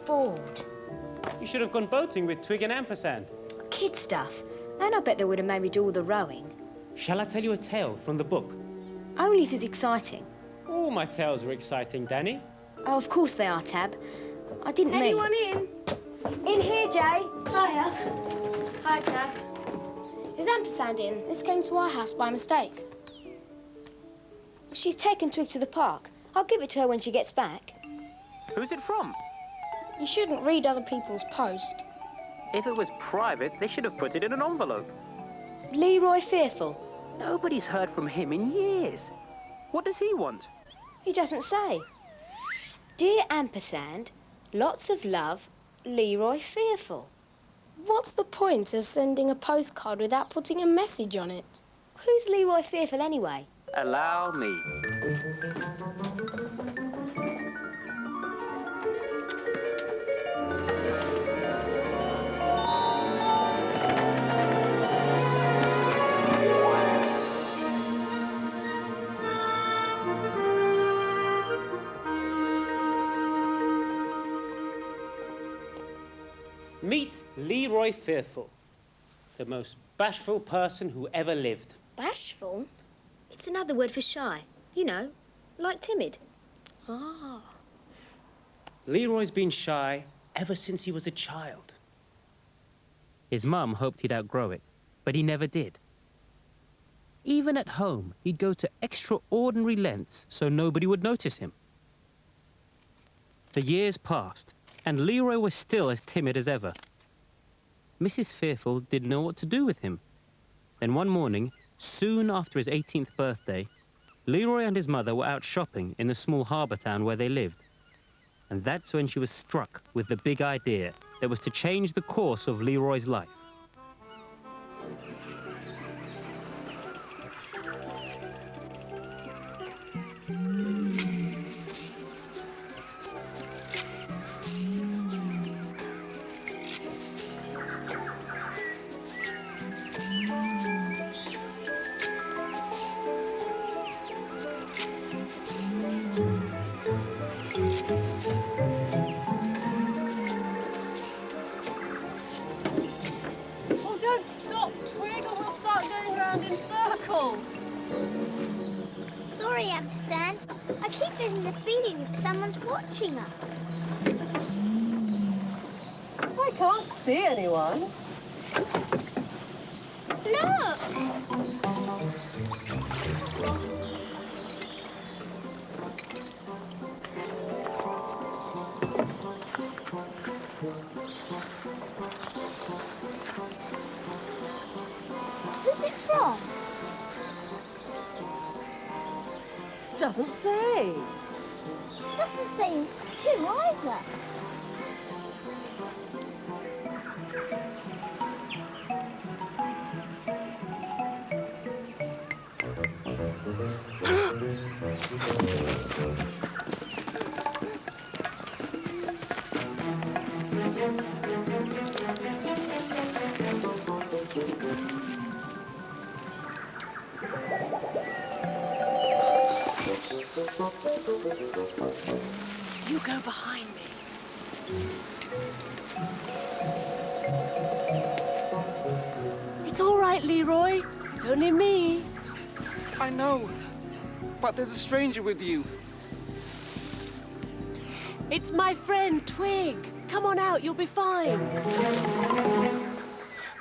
bored. You should have gone boating with Twig and Ampersand. Kid stuff. And I bet they would have made me do all the rowing. Shall I tell you a tale from the book? Only if it's exciting. All my tales are exciting, Danny. Oh, of course they are, Tab. I didn't mean... Anyone in? In here, Jay. Hiya. Hi, Tab. Is Ampersand in? This came to our house by mistake. She's taken Twig to the park. I'll give it to her when she gets back. Who's it from? You shouldn't read other people's post. If it was private, they should have put it in an envelope. Leroy Fearful. Nobody's heard from him in years. What does he want? He doesn't say. Dear Ampersand, lots of love, Leroy Fearful. What's the point of sending a postcard without putting a message on it? Who's Leroy Fearful anyway? Allow me. Meet Leroy Fearful, the most bashful person who ever lived. Bashful? It's another word for shy. You know, like timid. Ah. Leroy's been shy ever since he was a child. His mum hoped he'd outgrow it, but he never did. Even at home, he'd go to extraordinary lengths so nobody would notice him. The years passed, and Leroy was still as timid as ever. Mrs. Fearful didn't know what to do with him. Then one morning, soon after his 18th birthday, Leroy and his mother were out shopping in the small harbour town where they lived. And that's when she was struck with the big idea that was to change the course of Leroy's life. Oh, don't stop, Twig, or we'll start going round in circles. Sorry, Ampersand. I keep getting the feeling that someone's watching us. I can't see anyone. Look! Who's it from? Doesn't say. Doesn't say it's two either. You go behind me. It's all right, Leroy. It's only me. I know, but there's a stranger with you. It's my friend, Twig. Come on out, you'll be fine.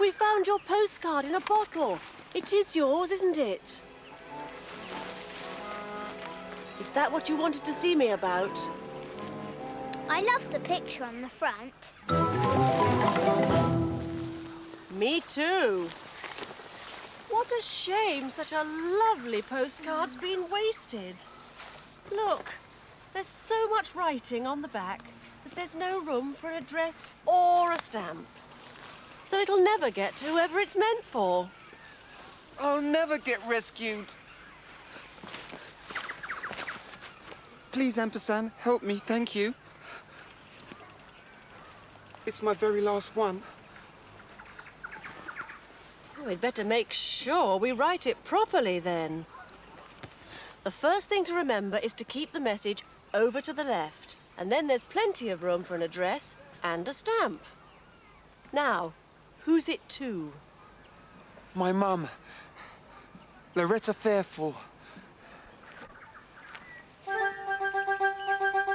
We found your postcard in a bottle. It is yours, isn't it? Is that what you wanted to see me about? I love the picture on the front. Me too. What a shame such a lovely postcard's been wasted. Look, there's so much writing on the back that there's no room for an address or a stamp. So it'll never get to whoever it's meant for. I'll never get rescued. Please, Ampersand, help me, thank you. It's my very last one. We'd better make sure we write it properly then. The first thing to remember is to keep the message over to the left. And then there's plenty of room for an address and a stamp. Now, who's it to? My mum, Loretta Fairfall.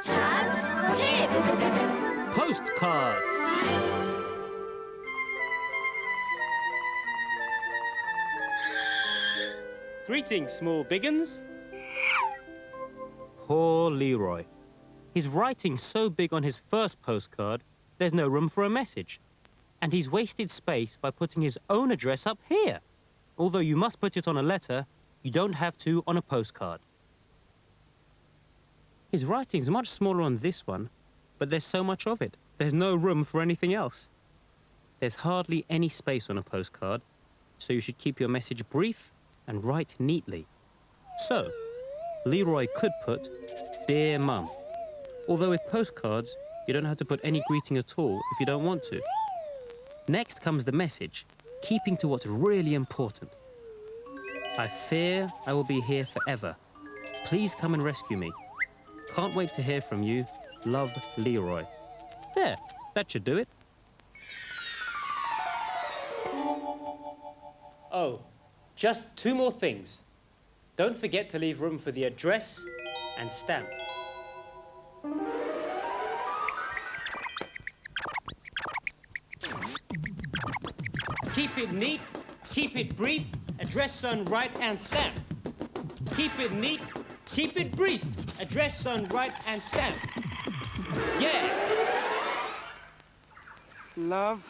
Tabs, tips. Postcard! Greetings, small biggins. Poor Leroy. He's writing so big on his first postcard, there's no room for a message. And he's wasted space by putting his own address up here. Although you must put it on a letter, you don't have to on a postcard. His writing's much smaller on this one, but there's so much of it. There's no room for anything else. There's hardly any space on a postcard, so you should keep your message brief and write neatly. So, Leroy could put, Dear Mum. Although with postcards, you don't have to put any greeting at all if you don't want to. Next comes the message, keeping to what's really important. I fear I will be here forever. Please come and rescue me. Can't wait to hear from you. Love, Leroy. There, that should do it. Oh, just 2 more things. Don't forget to leave room for the address and stamp. Keep it neat, keep it brief, address on right and stamp. Keep it neat, keep it brief, address on right and stamp. Yeah! Love,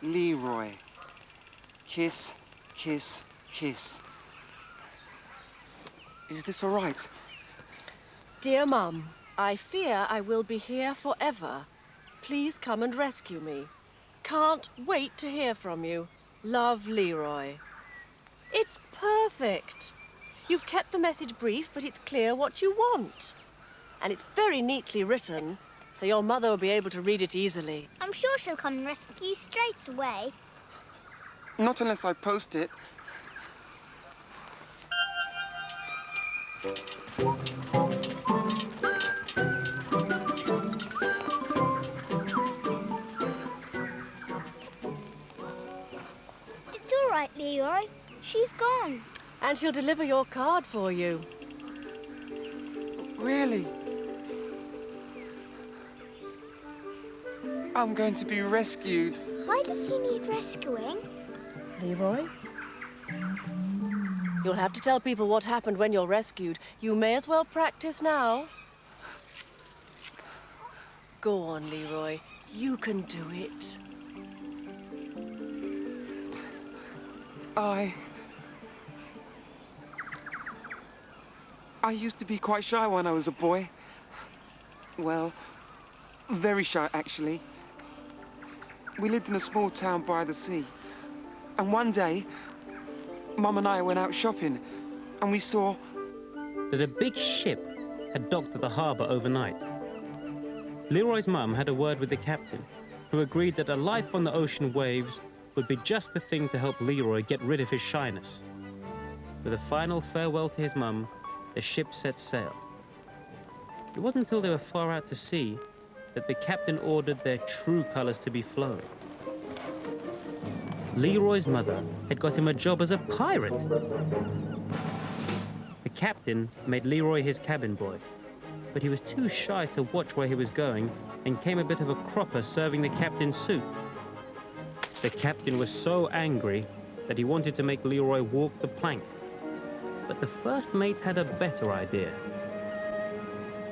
Leroy. Kiss, kiss, kiss. Is this all right? Dear Mum, I fear I will be here forever. Please come and rescue me. Can't wait to hear from you. Love, Leroy. It's perfect. You've kept the message brief, but it's clear what you want. And it's very neatly written, so your mother will be able to read it easily. I'm sure she'll come and rescue you straight away. Not unless I post it. It's all right, Leroy. She's gone. And she'll deliver your card for you. Really? I'm going to be rescued. Why does he need rescuing? Leroy? You'll have to tell people what happened when you're rescued. You may as well practice now. Go on, Leroy. You can do it. I used to be quite shy when I was a boy. Well, very shy, actually. We lived in a small town by the sea. And one day, Mum and I went out shopping, and we saw that a big ship had docked at the harbour overnight. Leroy's mum had a word with the captain, who agreed that a life on the ocean waves would be just the thing to help Leroy get rid of his shyness. With a final farewell to his mum, the ship set sail. It wasn't until they were far out to sea that the captain ordered their true colours to be flown. Leroy's mother had got him a job as a pirate. The captain made Leroy his cabin boy, but he was too shy to watch where he was going and came a bit of a cropper serving the captain's soup. The captain was so angry that he wanted to make Leroy walk the plank. But the first mate had a better idea.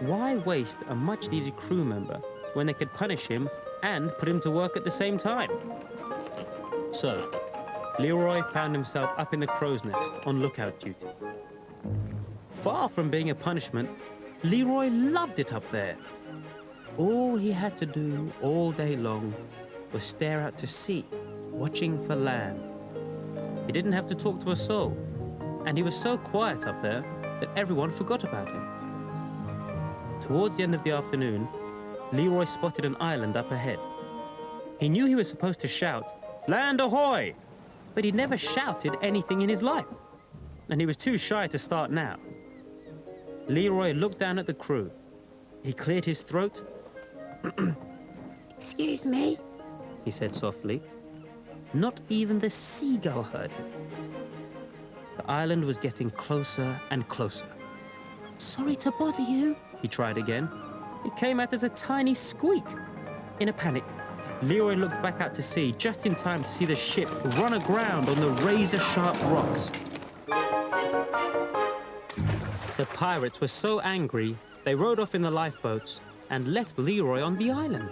Why waste a much-needed crew member when they could punish him and put him to work at the same time? So, Leroy found himself up in the crow's nest on lookout duty. Far from being a punishment, Leroy loved it up there. All he had to do all day long was stare out to sea, watching for land. He didn't have to talk to a soul, and he was so quiet up there that everyone forgot about him. Towards the end of the afternoon, Leroy spotted an island up ahead. He knew he was supposed to shout, "Land ahoy!" But he'd never shouted anything in his life, and he was too shy to start now. Leroy looked down at the crew. He cleared his throat. Excuse me? He said softly. Not even the seagull heard him. The island was getting closer and closer. Sorry to bother you. He tried again. It came out as a tiny squeak. In a panic, Leroy looked back out to sea just in time to see the ship run aground on the razor-sharp rocks. The pirates were so angry, they rowed off in the lifeboats and left Leroy on the island.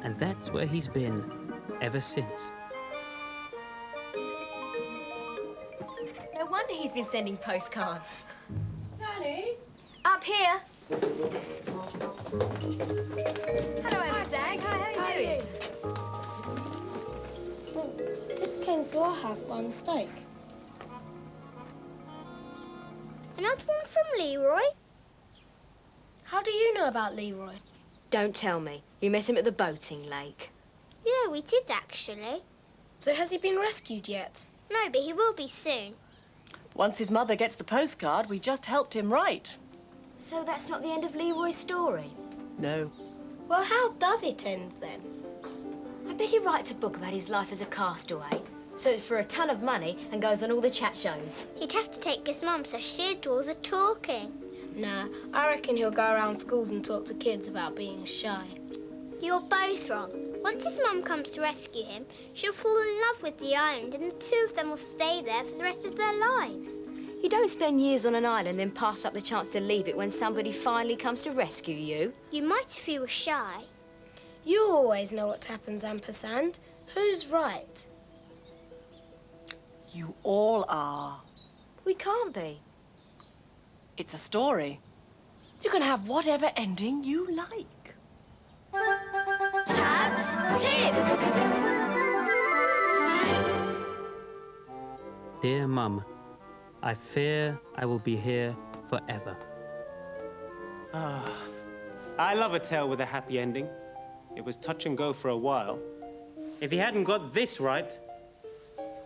And that's where he's been ever since. No wonder he's been sending postcards. Danny? Up here. Hello, Emma Stag. How are you doing? This came to our house by mistake. Another one from Leroy? How do you know about Leroy? Don't tell me. You met him at the boating lake. Yeah, we did actually. So has he been rescued yet? No, but he will be soon. Once his mother gets the postcard, we just helped him write. So that's not the end of Leroy's story? No. Well, how does it end then? I bet he writes a book about his life as a castaway. So it's for a ton of money and goes on all the chat shows. He'd have to take his mum so she'd do all the talking. Nah, I reckon he'll go around schools and talk to kids about being shy. You're both wrong. Once his mum comes to rescue him, she'll fall in love with the island and the two of them will stay there for the rest of their lives. You don't spend years on an island then pass up the chance to leave it when somebody finally comes to rescue you. You might if you were shy. You always know what happens, Ampersand. Who's right? You all are. We can't be. It's a story. You can have whatever ending you like. Tabs, tips! Dear Mum, I fear I will be here forever. I love a tale with a happy ending. It was touch and go for a while. If he hadn't got this right,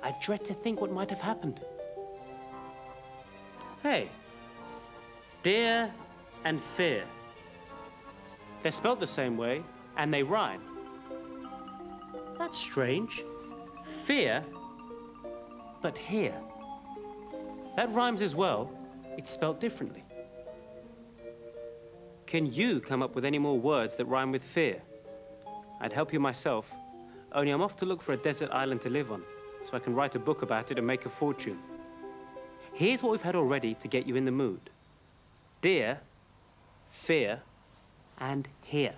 I dread to think what might have happened. Hey, dear and fear. They're spelled the same way, and they rhyme. That's strange. Fear, but here. That rhymes as well. It's spelled differently. Can you come up with any more words that rhyme with fear? I'd help you myself, only I'm off to look for a desert island to live on, so I can write a book about it and make a fortune. Here's what we've had already to get you in the mood. Dear, fear, and here.